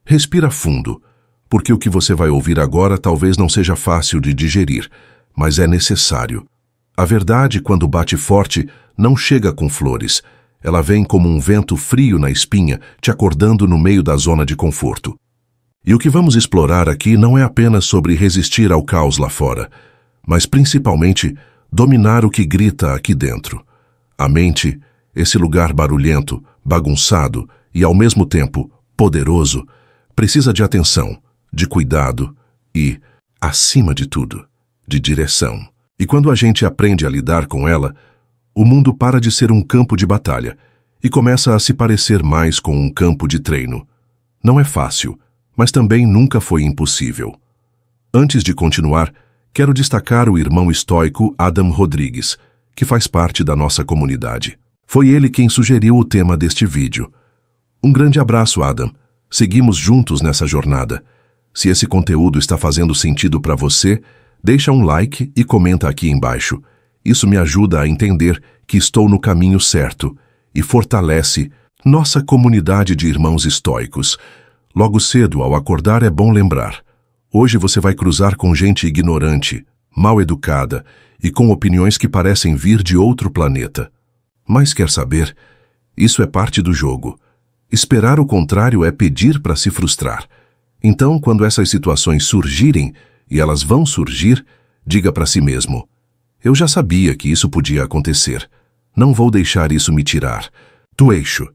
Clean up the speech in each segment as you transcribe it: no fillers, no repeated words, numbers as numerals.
Respira fundo, porque o que você vai ouvir agora talvez não seja fácil de digerir, mas é necessário. A verdade, quando bate forte, não chega com flores. Ela vem como um vento frio na espinha, te acordando no meio da zona de conforto. E o que vamos explorar aqui não é apenas sobre resistir ao caos lá fora, mas principalmente dominar o que grita aqui dentro. A mente, esse lugar barulhento, bagunçado e ao mesmo tempo poderoso, precisa de atenção, de cuidado e, acima de tudo, de direção. E quando a gente aprende a lidar com ela, o mundo para de ser um campo de batalha e começa a se parecer mais com um campo de treino. Não é fácil, mas também nunca foi impossível. Antes de continuar, quero destacar o irmão estoico Adam Rodrigues, que faz parte da nossa comunidade. Foi ele quem sugeriu o tema deste vídeo. Um grande abraço, Adam. Seguimos juntos nessa jornada. Se esse conteúdo está fazendo sentido para você, deixa um like e comenta aqui embaixo. Isso me ajuda a entender que estou no caminho certo e fortalece nossa comunidade de irmãos estoicos. Logo cedo, ao acordar, é bom lembrar. Hoje você vai cruzar com gente ignorante, mal educada e com opiniões que parecem vir de outro planeta. Mas quer saber? Isso é parte do jogo. Esperar o contrário é pedir para se frustrar. Então, quando essas situações surgirem, e elas vão surgir, diga para si mesmo: eu já sabia que isso podia acontecer. Não vou deixar isso me tirar do eixo.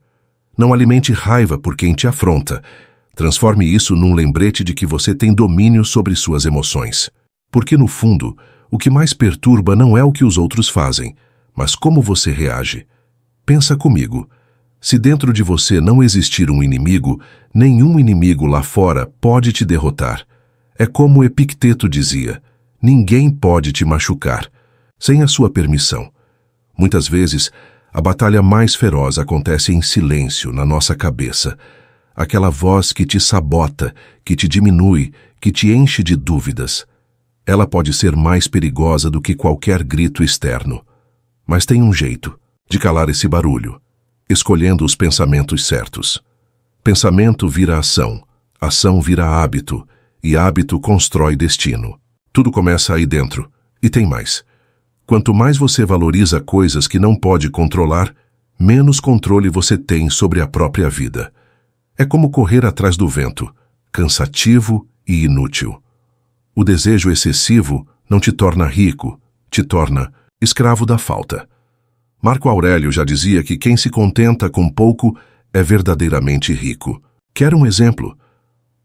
Não alimente raiva por quem te afronta. Transforme isso num lembrete de que você tem domínio sobre suas emoções. Porque, no fundo, o que mais perturba não é o que os outros fazem, mas como você reage. Pensa comigo. Se dentro de você não existir um inimigo, nenhum inimigo lá fora pode te derrotar. É como Epicteto dizia: ninguém pode te machucar, sem a sua permissão. Muitas vezes, a batalha mais feroz acontece em silêncio, na nossa cabeça. Aquela voz que te sabota, que te diminui, que te enche de dúvidas. Ela pode ser mais perigosa do que qualquer grito externo. Mas tem um jeito de calar esse barulho, escolhendo os pensamentos certos. Pensamento vira ação, ação vira hábito, e hábito constrói destino. Tudo começa aí dentro, e tem mais. Quanto mais você valoriza coisas que não pode controlar, menos controle você tem sobre a própria vida. É como correr atrás do vento, cansativo e inútil. O desejo excessivo não te torna rico, te torna escravo da falta. Marco Aurélio já dizia que quem se contenta com pouco é verdadeiramente rico. Quer um exemplo?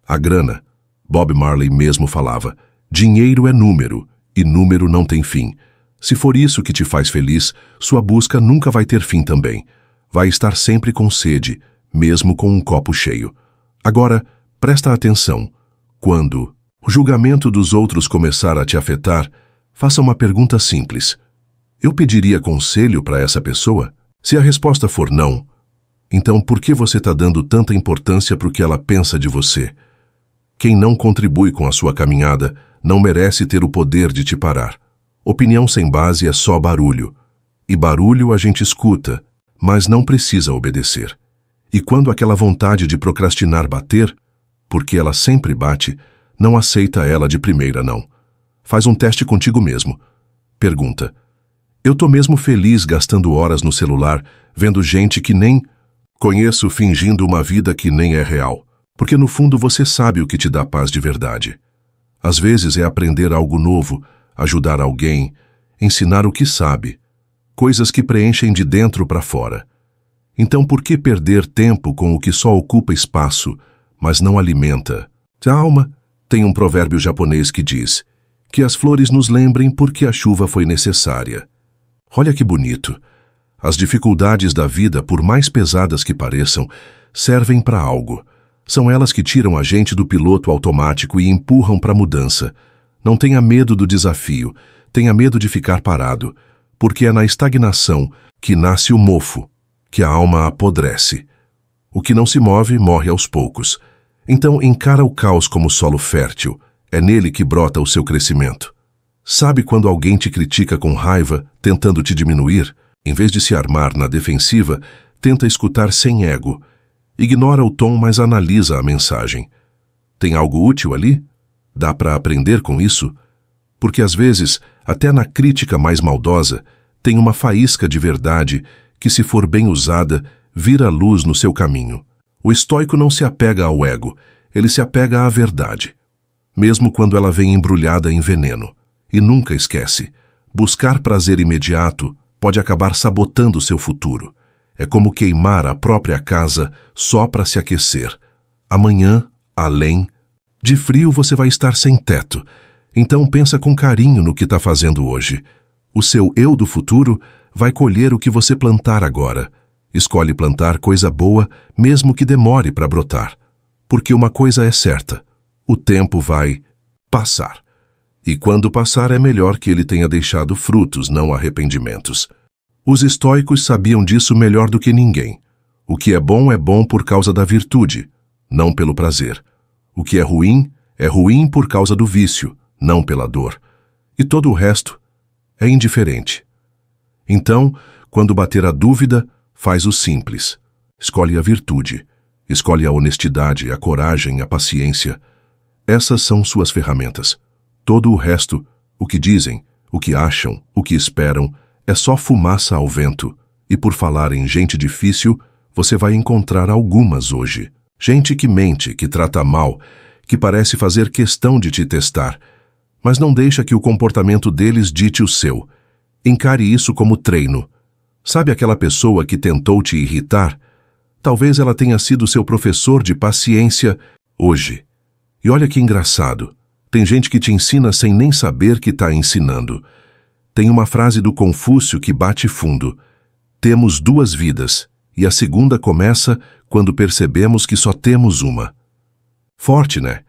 A grana. Bob Marley mesmo falava: dinheiro é número, e número não tem fim. Se for isso que te faz feliz, sua busca nunca vai ter fim também. Vai estar sempre com sede, mesmo com um copo cheio. Agora, presta atenção. Quando o julgamento dos outros começar a te afetar, faça uma pergunta simples. Eu pediria conselho para essa pessoa? Se a resposta for não, então por que você está dando tanta importância para o que ela pensa de você? Quem não contribui com a sua caminhada não merece ter o poder de te parar. Opinião sem base é só barulho. E barulho a gente escuta, mas não precisa obedecer. E quando aquela vontade de procrastinar bater, porque ela sempre bate, não aceita ela de primeira não. Faz um teste contigo mesmo. Pergunta: eu tô mesmo feliz gastando horas no celular, vendo gente que nem conheço fingindo uma vida que nem é real? Porque no fundo você sabe o que te dá paz de verdade. Às vezes é aprender algo novo, ajudar alguém, ensinar o que sabe, coisas que preenchem de dentro para fora. Então por que perder tempo com o que só ocupa espaço, mas não alimenta a alma? Tem um provérbio japonês que diz: que as flores nos lembrem porque a chuva foi necessária. Olha que bonito. As dificuldades da vida, por mais pesadas que pareçam, servem para algo. São elas que tiram a gente do piloto automático e empurram para a mudança. Não tenha medo do desafio, tenha medo de ficar parado, porque é na estagnação que nasce o mofo, que a alma apodrece. O que não se move, morre aos poucos. Então encara o caos como solo fértil, é nele que brota o seu crescimento. Sabe quando alguém te critica com raiva, tentando te diminuir? Em vez de se armar na defensiva, tenta escutar sem ego. Ignora o tom, mas analisa a mensagem. Tem algo útil ali? Dá para aprender com isso? Porque às vezes, até na crítica mais maldosa, tem uma faísca de verdade que, se for bem usada, vira luz no seu caminho. O estoico não se apega ao ego, ele se apega à verdade, mesmo quando ela vem embrulhada em veneno. E nunca esquece, buscar prazer imediato pode acabar sabotando seu futuro. É como queimar a própria casa só para se aquecer. Amanhã, além de frio, você vai estar sem teto. Então pensa com carinho no que está fazendo hoje. O seu eu do futuro vai colher o que você plantar agora. Escolhe plantar coisa boa, mesmo que demore para brotar. Porque uma coisa é certa, o tempo vai passar. E quando passar é melhor que ele tenha deixado frutos, não arrependimentos. Os estoicos sabiam disso melhor do que ninguém. O que é bom por causa da virtude, não pelo prazer. O que é ruim por causa do vício, não pela dor. E todo o resto é indiferente. Então, quando bater a dúvida, faz o simples. Escolhe a virtude. Escolhe a honestidade, a coragem, a paciência. Essas são suas ferramentas. Todo o resto, o que dizem, o que acham, o que esperam, é só fumaça ao vento. E por falar em gente difícil, você vai encontrar algumas hoje. Gente que mente, que trata mal, que parece fazer questão de te testar, mas não deixa que o comportamento deles dite o seu. Encare isso como treino. Sabe aquela pessoa que tentou te irritar? Talvez ela tenha sido seu professor de paciência hoje. E olha que engraçado. Tem gente que te ensina sem nem saber que está ensinando. Tem uma frase do Confúcio que bate fundo. Temos duas vidas, e a segunda começa quando percebemos que só temos uma. Forte, né?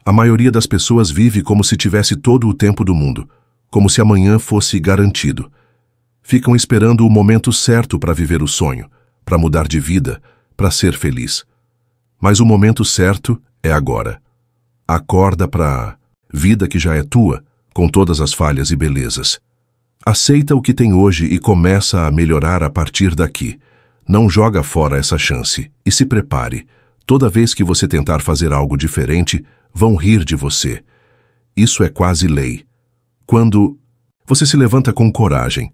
A maioria das pessoas vive como se tivesse todo o tempo do mundo, como se amanhã fosse garantido. Ficam esperando o momento certo para viver o sonho, para mudar de vida, para ser feliz. Mas o momento certo é agora. Acorda para a vida que já é tua, com todas as falhas e belezas. Aceita o que tem hoje e começa a melhorar a partir daqui. Não joga fora essa chance e se prepare. Toda vez que você tentar fazer algo diferente, vão rir de você. Isso é quase lei. Quando você se levanta com coragem,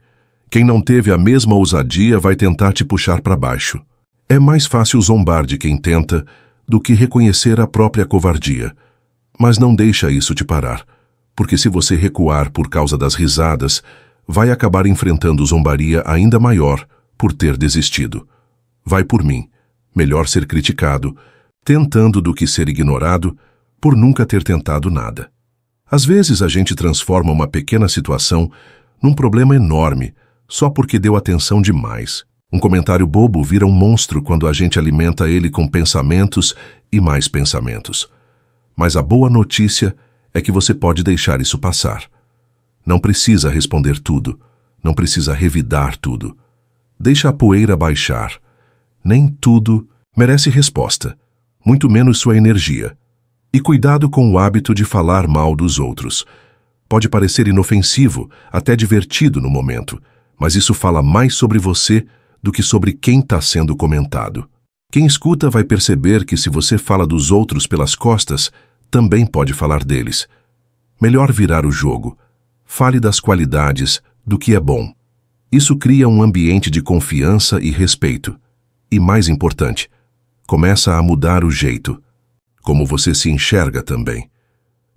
quem não teve a mesma ousadia vai tentar te puxar para baixo. É mais fácil zombar de quem tenta do que reconhecer a própria covardia. Mas não deixa isso te parar, porque se você recuar por causa das risadas, vai acabar enfrentando zombaria ainda maior por ter desistido. Vai por mim. Melhor ser criticado, tentando do que ser ignorado, por nunca ter tentado nada. Às vezes a gente transforma uma pequena situação num problema enorme, só porque deu atenção demais. Um comentário bobo vira um monstro quando a gente alimenta ele com pensamentos e mais pensamentos. Mas a boa notícia é que você pode deixar isso passar. Não precisa responder tudo, não precisa revidar tudo. Deixa a poeira baixar. Nem tudo merece resposta, muito menos sua energia. E cuidado com o hábito de falar mal dos outros. Pode parecer inofensivo, até divertido no momento, mas isso fala mais sobre você do que sobre quem está sendo comentado. Quem escuta vai perceber que se você fala dos outros pelas costas, também pode falar deles. Melhor virar o jogo. Fale das qualidades, do que é bom. Isso cria um ambiente de confiança e respeito. E mais importante, começa a mudar o jeito, como você se enxerga também.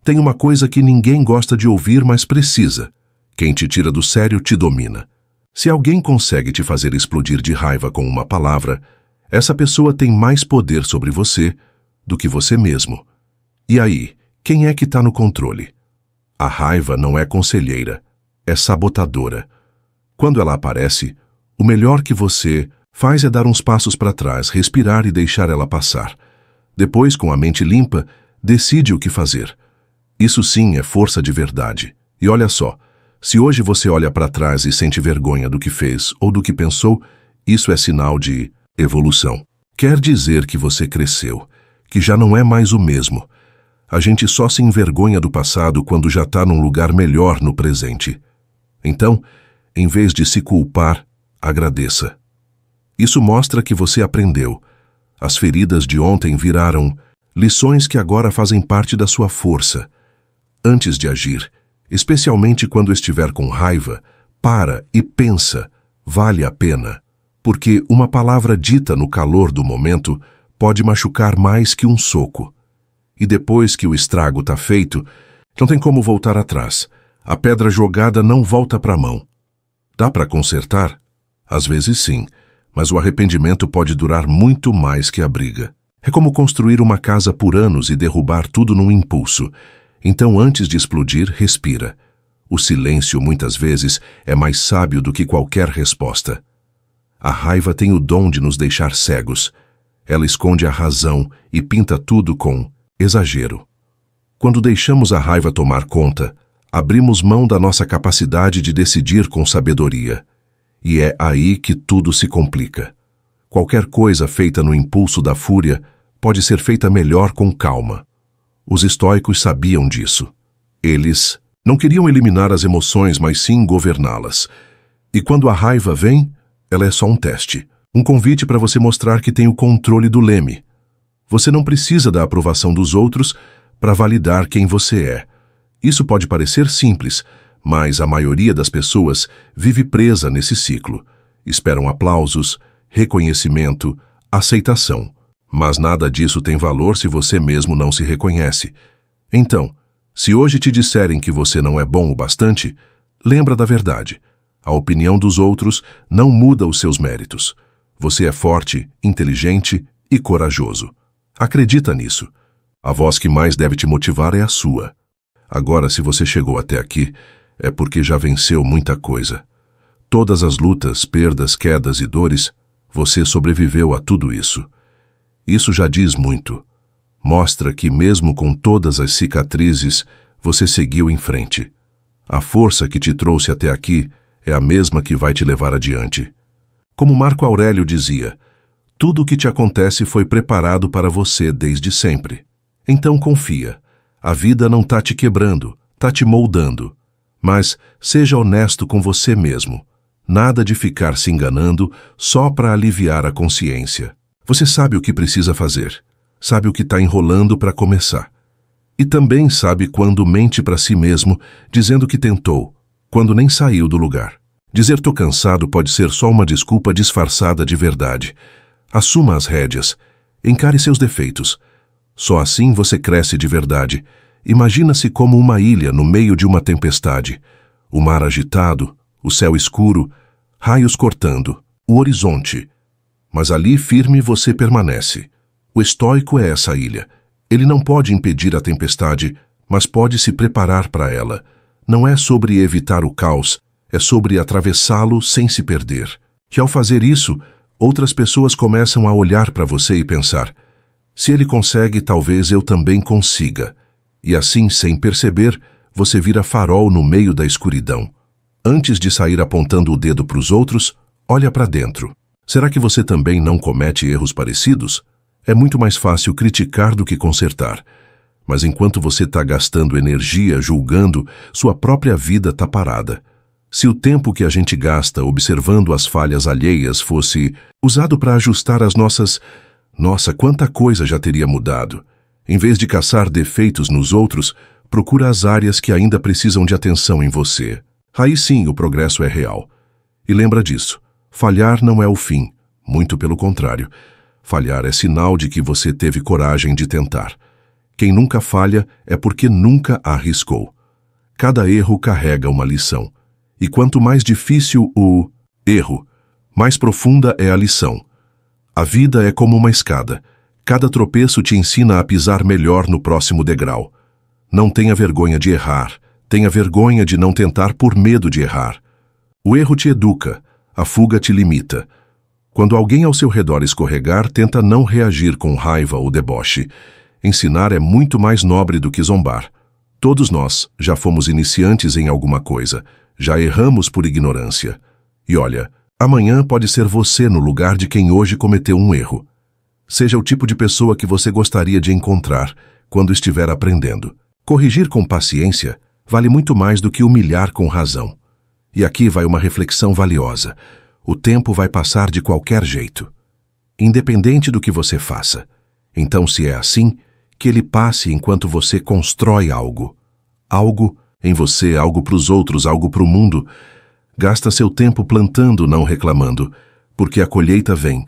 Tem uma coisa que ninguém gosta de ouvir, mas precisa. Quem te tira do sério te domina. Se alguém consegue te fazer explodir de raiva com uma palavra, essa pessoa tem mais poder sobre você do que você mesmo. E aí, quem é que está no controle? A raiva não é conselheira, é sabotadora. Quando ela aparece, o melhor que você faz é dar uns passos para trás, respirar e deixar ela passar. Depois, com a mente limpa, decide o que fazer. Isso sim é força de verdade. E olha só, se hoje você olha para trás e sente vergonha do que fez ou do que pensou, isso é sinal de evolução. Quer dizer que você cresceu, que já não é mais o mesmo. A gente só se envergonha do passado quando já está num lugar melhor no presente. Então, em vez de se culpar, agradeça. Isso mostra que você aprendeu. As feridas de ontem viraram lições que agora fazem parte da sua força. Antes de agir, especialmente quando estiver com raiva, para e pensa, vale a pena? Porque uma palavra dita no calor do momento pode machucar mais que um soco. E depois que o estrago está feito, não tem como voltar atrás. A pedra jogada não volta para a mão. Dá para consertar? Às vezes sim, mas o arrependimento pode durar muito mais que a briga. É como construir uma casa por anos e derrubar tudo num impulso. Então, antes de explodir, respira. O silêncio, muitas vezes, é mais sábio do que qualquer resposta. A raiva tem o dom de nos deixar cegos. Ela esconde a razão e pinta tudo com exagero. Quando deixamos a raiva tomar conta, abrimos mão da nossa capacidade de decidir com sabedoria. E é aí que tudo se complica. Qualquer coisa feita no impulso da fúria pode ser feita melhor com calma. Os estoicos sabiam disso. Eles não queriam eliminar as emoções, mas sim governá-las. E quando a raiva vem, ela é só um teste. Um convite para você mostrar que tem o controle do leme. Você não precisa da aprovação dos outros para validar quem você é. Isso pode parecer simples, mas a maioria das pessoas vive presa nesse ciclo. Esperam aplausos, reconhecimento, aceitação. Mas nada disso tem valor se você mesmo não se reconhece. Então, se hoje te disserem que você não é bom o bastante, lembra da verdade. A opinião dos outros não muda os seus méritos. Você é forte, inteligente e corajoso. Acredita nisso. A voz que mais deve te motivar é a sua. Agora, se você chegou até aqui, é porque já venceu muita coisa. Todas as lutas, perdas, quedas e dores, você sobreviveu a tudo isso. Isso já diz muito. Mostra que, mesmo com todas as cicatrizes, você seguiu em frente. A força que te trouxe até aqui é a mesma que vai te levar adiante. Como Marco Aurélio dizia, tudo o que te acontece foi preparado para você desde sempre. Então confia. A vida não está te quebrando, está te moldando. Mas seja honesto com você mesmo. Nada de ficar se enganando só para aliviar a consciência. Você sabe o que precisa fazer. Sabe o que está enrolando para começar. E também sabe quando mente para si mesmo, dizendo que tentou, quando nem saiu do lugar. Dizer "tô cansado" pode ser só uma desculpa disfarçada de verdade. Assuma as rédeas. Encare seus defeitos. Só assim você cresce de verdade. Imagina-se como uma ilha no meio de uma tempestade. O mar agitado, o céu escuro, raios cortando, o horizonte. Mas ali firme você permanece. O estoico é essa ilha. Ele não pode impedir a tempestade, mas pode se preparar para ela. Não é sobre evitar o caos, é sobre atravessá-lo sem se perder. Que ao fazer isso, outras pessoas começam a olhar para você e pensar: se ele consegue, talvez eu também consiga. E assim, sem perceber, você vira farol no meio da escuridão. Antes de sair apontando o dedo para os outros, olha para dentro. Será que você também não comete erros parecidos? É muito mais fácil criticar do que consertar. Mas enquanto você está gastando energia julgando, sua própria vida está parada. Se o tempo que a gente gasta observando as falhas alheias fosse usado para ajustar as nossas... Nossa, quanta coisa já teria mudado. Em vez de caçar defeitos nos outros, procura as áreas que ainda precisam de atenção em você. Aí sim o progresso é real. E lembra disso. Falhar não é o fim, muito pelo contrário. Falhar é sinal de que você teve coragem de tentar. Quem nunca falha é porque nunca arriscou. Cada erro carrega uma lição. E quanto mais difícil o erro, mais profunda é a lição. A vida é como uma escada. Cada tropeço te ensina a pisar melhor no próximo degrau. Não tenha vergonha de errar. Tenha vergonha de não tentar por medo de errar. O erro te educa. A fuga te limita. Quando alguém ao seu redor escorregar, tenta não reagir com raiva ou deboche. Ensinar é muito mais nobre do que zombar. Todos nós já fomos iniciantes em alguma coisa. Já erramos por ignorância. E olha, amanhã pode ser você no lugar de quem hoje cometeu um erro. Seja o tipo de pessoa que você gostaria de encontrar quando estiver aprendendo. Corrigir com paciência vale muito mais do que humilhar com razão. E aqui vai uma reflexão valiosa. O tempo vai passar de qualquer jeito. independente do que você faça. Então, se é assim, que ele passe enquanto você constrói algo. Algo em você, algo para os outros, algo para o mundo. Gasta seu tempo plantando, não reclamando, porque a colheita vem.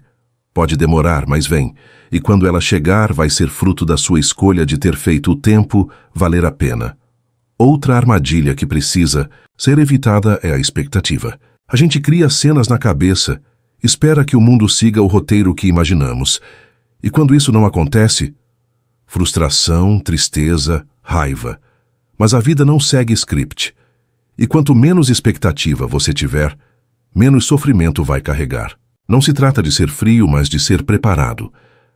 Pode demorar, mas vem. E quando ela chegar, vai ser fruto da sua escolha de ter feito o tempo valer a pena. Outra armadilha que precisa ser evitada é a expectativa. A gente cria cenas na cabeça, espera que o mundo siga o roteiro que imaginamos. E quando isso não acontece, frustração, tristeza, raiva. Mas a vida não segue script. E quanto menos expectativa você tiver, menos sofrimento vai carregar. Não se trata de ser frio, mas de ser preparado.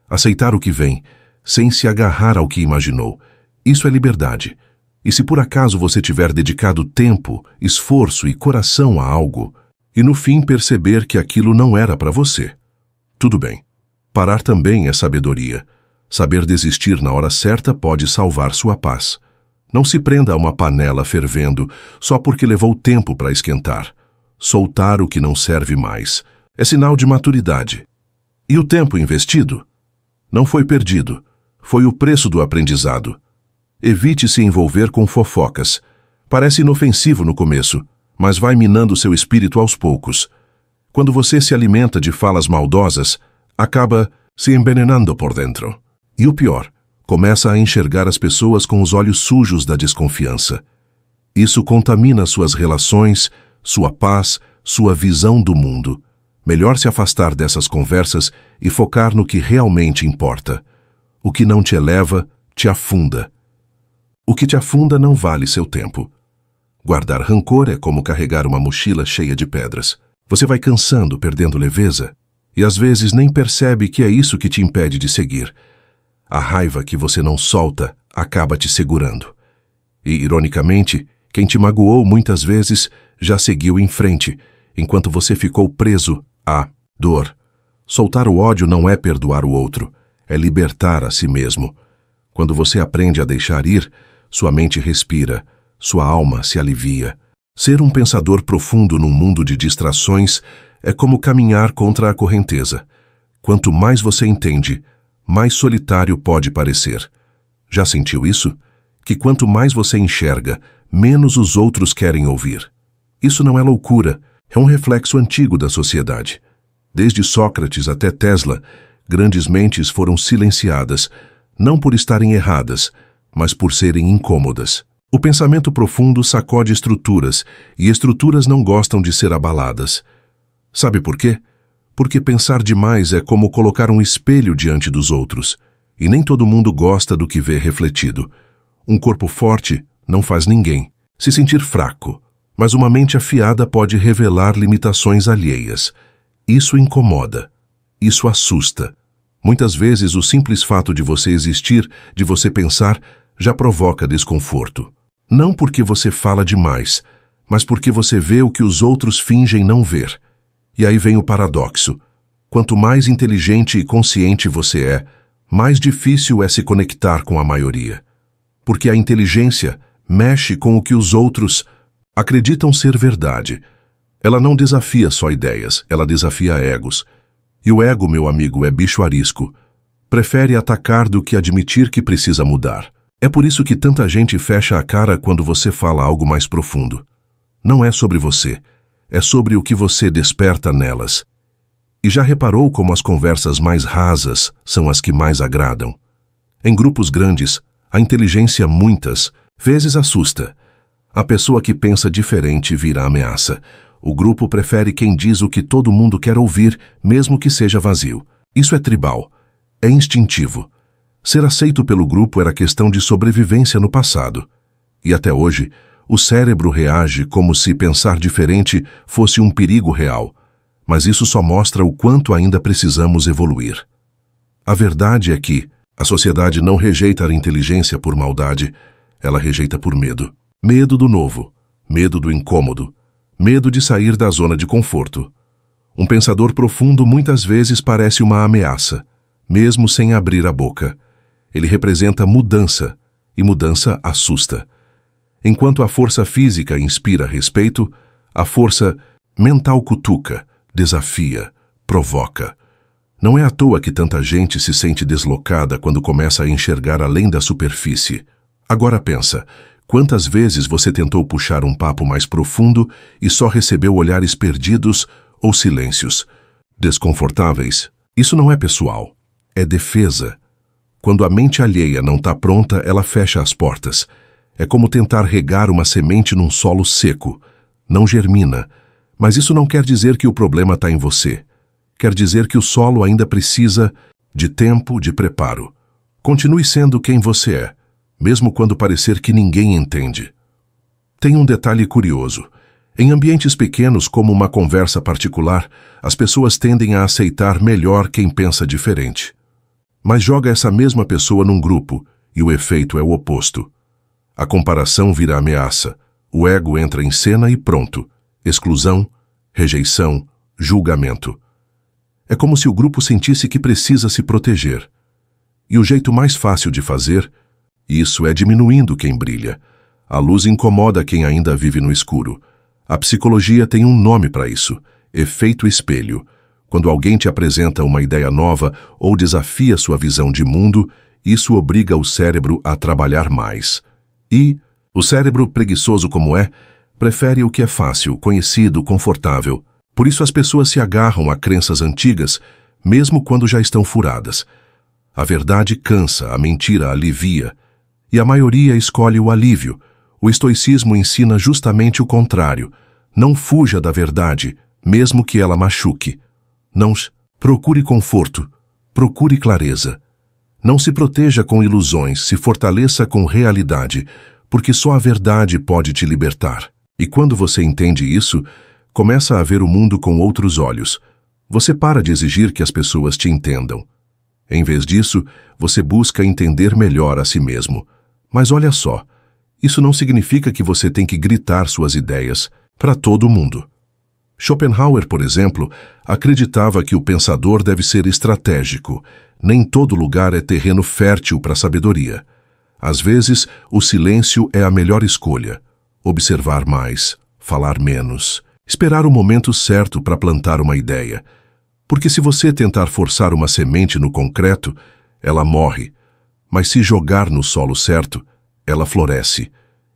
Aceitar o que vem, sem se agarrar ao que imaginou. Isso é liberdade. E se por acaso você tiver dedicado tempo, esforço e coração a algo, e no fim perceber que aquilo não era para você, tudo bem. Parar também é sabedoria. Saber desistir na hora certa pode salvar sua paz. Não se prenda a uma panela fervendo só porque levou tempo para esquentar. Soltar o que não serve mais é sinal de maturidade. E o tempo investido? Não foi perdido, foi o preço do aprendizado. Evite se envolver com fofocas. Parece inofensivo no começo, mas vai minando seu espírito aos poucos. Quando você se alimenta de falas maldosas, acaba se envenenando por dentro. E o pior, começa a enxergar as pessoas com os olhos sujos da desconfiança. Isso contamina suas relações, sua paz, sua visão do mundo. Melhor se afastar dessas conversas e focar no que realmente importa. O que não te eleva, te afunda. O que te afunda não vale seu tempo. Guardar rancor é como carregar uma mochila cheia de pedras. Você vai cansando, perdendo leveza, e às vezes nem percebe que é isso que te impede de seguir. A raiva que você não solta acaba te segurando. E, ironicamente, quem te magoou muitas vezes já seguiu em frente, enquanto você ficou preso à dor. Soltar o ódio não é perdoar o outro, é libertar a si mesmo. Quando você aprende a deixar ir, sua mente respira, sua alma se alivia. Ser um pensador profundo num mundo de distrações é como caminhar contra a correnteza. Quanto mais você entende, mais solitário pode parecer. Já sentiu isso? Que quanto mais você enxerga, menos os outros querem ouvir. Isso não é loucura, é um reflexo antigo da sociedade. Desde Sócrates até Tesla, grandes mentes foram silenciadas, não por estarem erradas, mas por serem incômodas. O pensamento profundo sacode estruturas, e estruturas não gostam de ser abaladas. Sabe por quê? Porque pensar demais é como colocar um espelho diante dos outros, e nem todo mundo gosta do que vê refletido. Um corpo forte não faz ninguém se sentir fraco, mas uma mente afiada pode revelar limitações alheias. Isso incomoda, isso assusta. Muitas vezes o simples fato de você existir, de você pensar, já provoca desconforto. Não porque você fala demais, mas porque você vê o que os outros fingem não ver. E aí vem o paradoxo. Quanto mais inteligente e consciente você é, mais difícil é se conectar com a maioria. Porque a inteligência mexe com o que os outros acreditam ser verdade. Ela não desafia só ideias, ela desafia egos. E o ego, meu amigo, é bicho arisco. Prefere atacar do que admitir que precisa mudar. É por isso que tanta gente fecha a cara quando você fala algo mais profundo. Não é sobre você, é sobre o que você desperta nelas. E já reparou como as conversas mais rasas são as que mais agradam? Em grupos grandes, a inteligência muitas vezes assusta. A pessoa que pensa diferente vira ameaça. O grupo prefere quem diz o que todo mundo quer ouvir, mesmo que seja vazio. Isso é tribal. É instintivo. Ser aceito pelo grupo era questão de sobrevivência no passado. E até hoje, o cérebro reage como se pensar diferente fosse um perigo real. Mas isso só mostra o quanto ainda precisamos evoluir. A verdade é que a sociedade não rejeita a inteligência por maldade, ela rejeita por medo. Medo do novo, medo do incômodo, medo de sair da zona de conforto. Um pensador profundo muitas vezes parece uma ameaça, mesmo sem abrir a boca. Ele representa mudança, e mudança assusta. Enquanto a força física inspira respeito, a força mental cutuca, desafia, provoca. Não é à toa que tanta gente se sente deslocada quando começa a enxergar além da superfície. Agora pensa, quantas vezes você tentou puxar um papo mais profundo e só recebeu olhares perdidos ou silêncios desconfortáveis? Isso não é pessoal, é defesa. Quando a mente alheia não está pronta, ela fecha as portas. É como tentar regar uma semente num solo seco. Não germina, mas isso não quer dizer que o problema está em você. Quer dizer que o solo ainda precisa de tempo, de preparo. Continue sendo quem você é, mesmo quando parecer que ninguém entende. Tem um detalhe curioso. Em ambientes pequenos, como uma conversa particular, as pessoas tendem a aceitar melhor quem pensa diferente. Mas joga essa mesma pessoa num grupo, e o efeito é o oposto. A comparação vira ameaça, o ego entra em cena e pronto. Exclusão, rejeição, julgamento. É como se o grupo sentisse que precisa se proteger. E o jeito mais fácil de fazer isso é diminuindo quem brilha. A luz incomoda quem ainda vive no escuro. A psicologia tem um nome para isso: efeito espelho. Quando alguém te apresenta uma ideia nova ou desafia sua visão de mundo, isso obriga o cérebro a trabalhar mais. E o cérebro, preguiçoso como é, prefere o que é fácil, conhecido, confortável. Por isso as pessoas se agarram a crenças antigas, mesmo quando já estão furadas. A verdade cansa, a mentira alivia. E a maioria escolhe o alívio. O estoicismo ensina justamente o contrário. Não fuja da verdade, mesmo que ela machuque. Não procure conforto, procure clareza. Não se proteja com ilusões, se fortaleça com realidade, porque só a verdade pode te libertar. E quando você entende isso, começa a ver o mundo com outros olhos. Você para de exigir que as pessoas te entendam. Em vez disso, você busca entender melhor a si mesmo. Mas olha só, isso não significa que você tem que gritar suas ideias para todo mundo. Schopenhauer, por exemplo, acreditava que o pensador deve ser estratégico. Nem todo lugar é terreno fértil para a sabedoria. Às vezes, o silêncio é a melhor escolha. Observar mais, falar menos, esperar o momento certo para plantar uma ideia. Porque se você tentar forçar uma semente no concreto, ela morre. Mas se jogar no solo certo, ela floresce.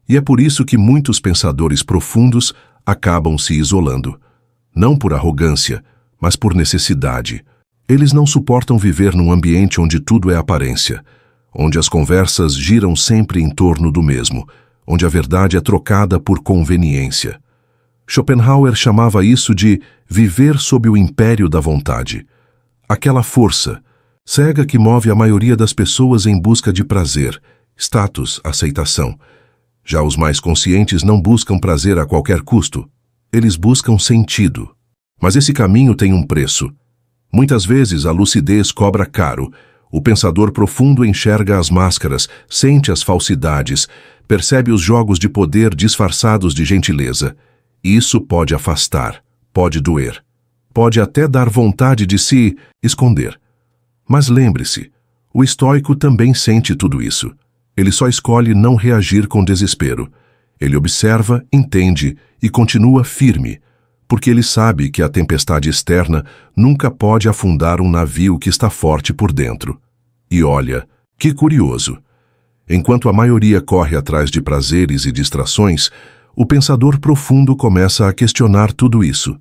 E é por isso que muitos pensadores profundos acabam se isolando. Não por arrogância, mas por necessidade. Eles não suportam viver num ambiente onde tudo é aparência, onde as conversas giram sempre em torno do mesmo, onde a verdade é trocada por conveniência. Schopenhauer chamava isso de viver sob o império da vontade. Aquela força cega que move a maioria das pessoas em busca de prazer, status, aceitação. Já os mais conscientes não buscam prazer a qualquer custo. Eles buscam sentido. Mas esse caminho tem um preço. Muitas vezes a lucidez cobra caro. O pensador profundo enxerga as máscaras, sente as falsidades, percebe os jogos de poder disfarçados de gentileza. Isso pode afastar, pode doer, pode até dar vontade de se esconder. Mas lembre-se, o estoico também sente tudo isso. Ele só escolhe não reagir com desespero. Ele observa, entende e continua firme, porque ele sabe que a tempestade externa nunca pode afundar um navio que está forte por dentro. E olha, que curioso! Enquanto a maioria corre atrás de prazeres e distrações, o pensador profundo começa a questionar tudo isso.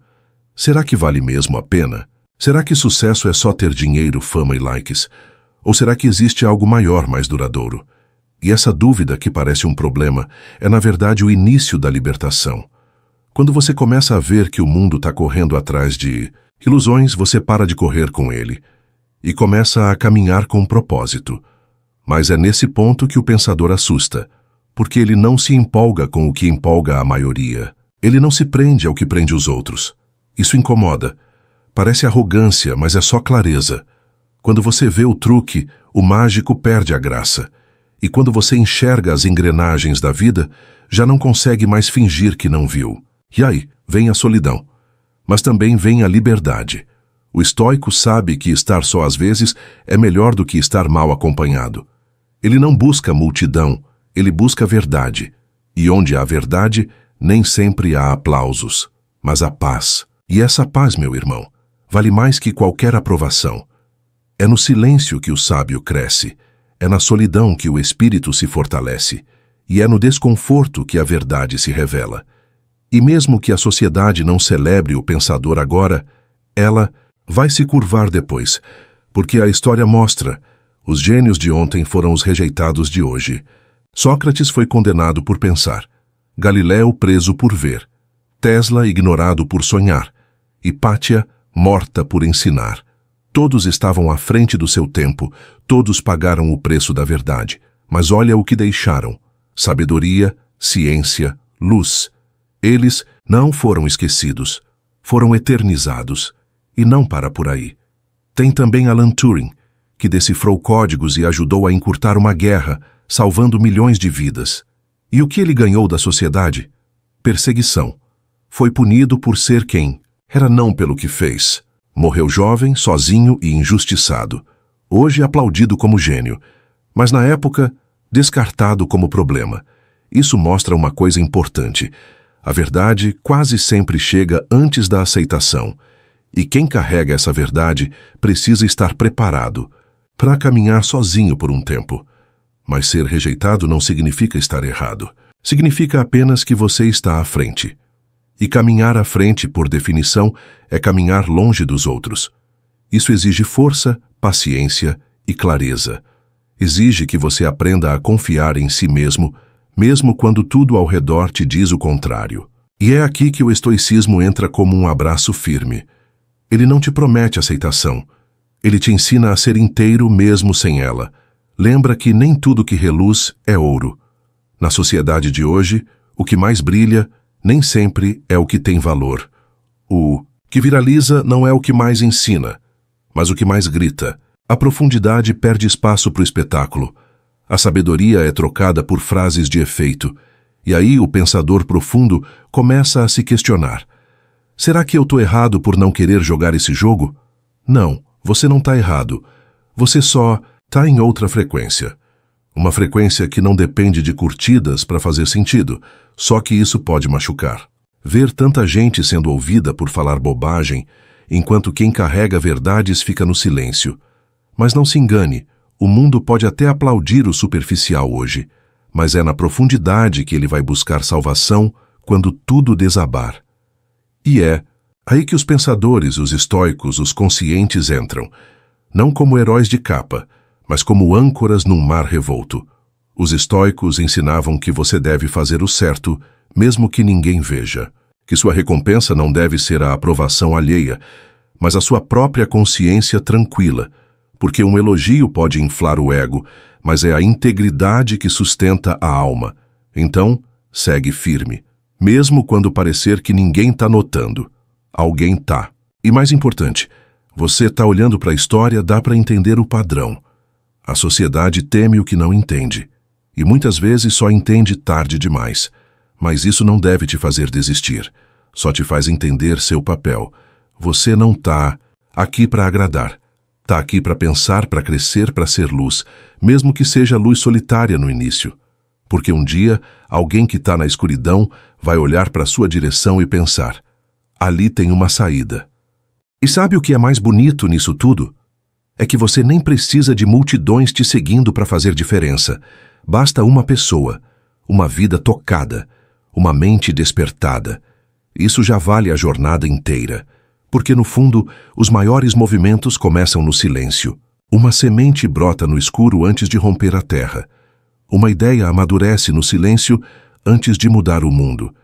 Será que vale mesmo a pena? Será que sucesso é só ter dinheiro, fama e likes? Ou será que existe algo maior, mais duradouro? E essa dúvida, que parece um problema, é na verdade o início da libertação. Quando você começa a ver que o mundo está correndo atrás de ilusões, você para de correr com ele e começa a caminhar com propósito. Mas é nesse ponto que o pensador assusta, porque ele não se empolga com o que empolga a maioria. Ele não se prende ao que prende os outros. Isso incomoda. Parece arrogância, mas é só clareza. Quando você vê o truque, o mágico perde a graça. E quando você enxerga as engrenagens da vida, já não consegue mais fingir que não viu. E aí, vem a solidão. Mas também vem a liberdade. O estoico sabe que estar só às vezes é melhor do que estar mal acompanhado. Ele não busca multidão, ele busca verdade. E onde há verdade, nem sempre há aplausos, mas há paz. E essa paz, meu irmão, vale mais que qualquer aprovação. É no silêncio que o sábio cresce, é na solidão que o espírito se fortalece, e é no desconforto que a verdade se revela. E mesmo que a sociedade não celebre o pensador agora, ela vai se curvar depois, porque a história mostra: os gênios de ontem foram os rejeitados de hoje. Sócrates foi condenado por pensar, Galileu preso por ver, Tesla ignorado por sonhar, Hipátia morta por ensinar. Todos estavam à frente do seu tempo, todos pagaram o preço da verdade. Mas olha o que deixaram: sabedoria, ciência, luz. Eles não foram esquecidos, foram eternizados. E não para por aí. Tem também Alan Turing, que decifrou códigos e ajudou a encurtar uma guerra, salvando milhões de vidas. E o que ele ganhou da sociedade? Perseguição. Foi punido por ser quem era, não pelo que fez. Morreu jovem, sozinho e injustiçado. Hoje aplaudido como gênio, mas na época descartado como problema. Isso mostra uma coisa importante: a verdade quase sempre chega antes da aceitação. E quem carrega essa verdade precisa estar preparado para caminhar sozinho por um tempo. Mas ser rejeitado não significa estar errado. Significa apenas que você está à frente. E caminhar à frente, por definição, é caminhar longe dos outros. Isso exige força, paciência e clareza. Exige que você aprenda a confiar em si mesmo, mesmo quando tudo ao redor te diz o contrário. E é aqui que o estoicismo entra como um abraço firme. Ele não te promete aceitação. Ele te ensina a ser inteiro mesmo sem ela. Lembra que nem tudo que reluz é ouro. Na sociedade de hoje, o que mais brilha nem sempre é o que tem valor. O que viraliza não é o que mais ensina, mas o que mais grita. A profundidade perde espaço para o espetáculo. A sabedoria é trocada por frases de efeito. E aí o pensador profundo começa a se questionar. Será que eu estou errado por não querer jogar esse jogo? Não, você não está errado. Você só está em outra frequência. Uma frequência que não depende de curtidas para fazer sentido, só que isso pode machucar. Ver tanta gente sendo ouvida por falar bobagem, enquanto quem carrega verdades fica no silêncio. Mas não se engane, o mundo pode até aplaudir o superficial hoje, mas é na profundidade que ele vai buscar salvação quando tudo desabar. E é aí que os pensadores, os estoicos, os conscientes entram, não como heróis de capa, mas como âncoras num mar revolto. Os estoicos ensinavam que você deve fazer o certo, mesmo que ninguém veja, que sua recompensa não deve ser a aprovação alheia, mas a sua própria consciência tranquila, porque um elogio pode inflar o ego, mas é a integridade que sustenta a alma. Então, segue firme, mesmo quando parecer que ninguém está notando. Alguém tá. E mais importante, você está olhando para a história, dá para entender o padrão. A sociedade teme o que não entende, e muitas vezes só entende tarde demais. Mas isso não deve te fazer desistir, só te faz entender seu papel. Você não está aqui para agradar. Está aqui para pensar, para crescer, para ser luz, mesmo que seja luz solitária no início. Porque um dia, alguém que está na escuridão vai olhar para sua direção e pensar, ali tem uma saída. E sabe o que é mais bonito nisso tudo? É que você nem precisa de multidões te seguindo para fazer diferença. Basta uma pessoa, uma vida tocada, uma mente despertada. Isso já vale a jornada inteira. Porque, no fundo, os maiores movimentos começam no silêncio. Uma semente brota no escuro antes de romper a terra. Uma ideia amadurece no silêncio antes de mudar o mundo.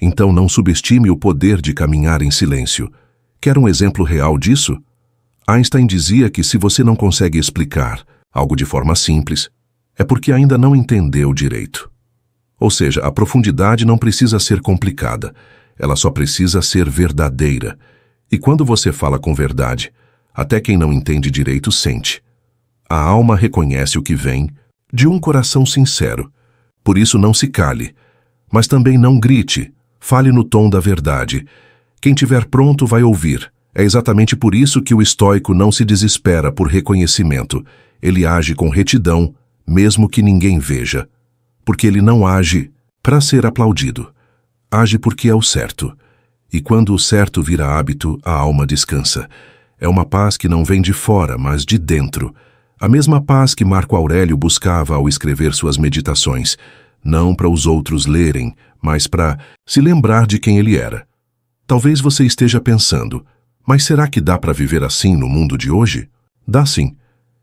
Então não subestime o poder de caminhar em silêncio. Quer um exemplo real disso? Einstein dizia que se você não consegue explicar algo de forma simples, é porque ainda não entendeu direito. Ou seja, a profundidade não precisa ser complicada, ela só precisa ser verdadeira. E quando você fala com verdade, até quem não entende direito sente. A alma reconhece o que vem de um coração sincero. Por isso não se cale, mas também não grite, fale no tom da verdade. Quem tiver pronto vai ouvir. É exatamente por isso que o estoico não se desespera por reconhecimento. Ele age com retidão, mesmo que ninguém veja. Porque ele não age para ser aplaudido. Age porque é o certo. E quando o certo vira hábito, a alma descansa. É uma paz que não vem de fora, mas de dentro. A mesma paz que Marco Aurélio buscava ao escrever suas meditações, não para os outros lerem, mas para se lembrar de quem ele era. Talvez você esteja pensando, mas será que dá para viver assim no mundo de hoje? Dá sim.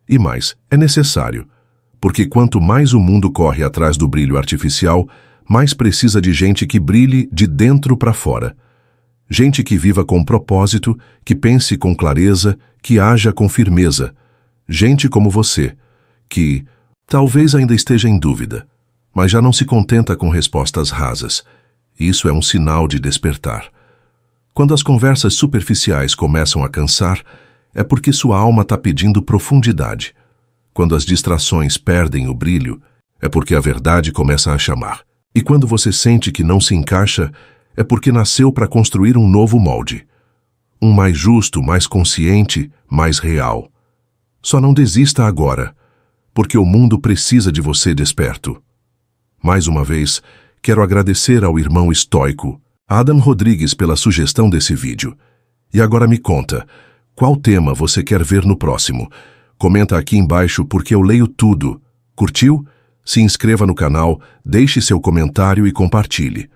E mais, é necessário. Porque quanto mais o mundo corre atrás do brilho artificial, mais precisa de gente que brilhe de dentro para fora. Gente que viva com propósito, que pense com clareza, que haja com firmeza. Gente como você, que talvez ainda esteja em dúvida, mas já não se contenta com respostas rasas. Isso é um sinal de despertar. Quando as conversas superficiais começam a cansar, é porque sua alma está pedindo profundidade. Quando as distrações perdem o brilho, é porque a verdade começa a chamar. E quando você sente que não se encaixa, é porque nasceu para construir um novo molde. Um mais justo, mais consciente, mais real. Só não desista agora, porque o mundo precisa de você desperto. Mais uma vez, quero agradecer ao irmão estoico, Adam Rodrigues, pela sugestão desse vídeo. E agora me conta, qual tema você quer ver no próximo? Comenta aqui embaixo porque eu leio tudo. Curtiu? Se inscreva no canal, deixe seu comentário e compartilhe.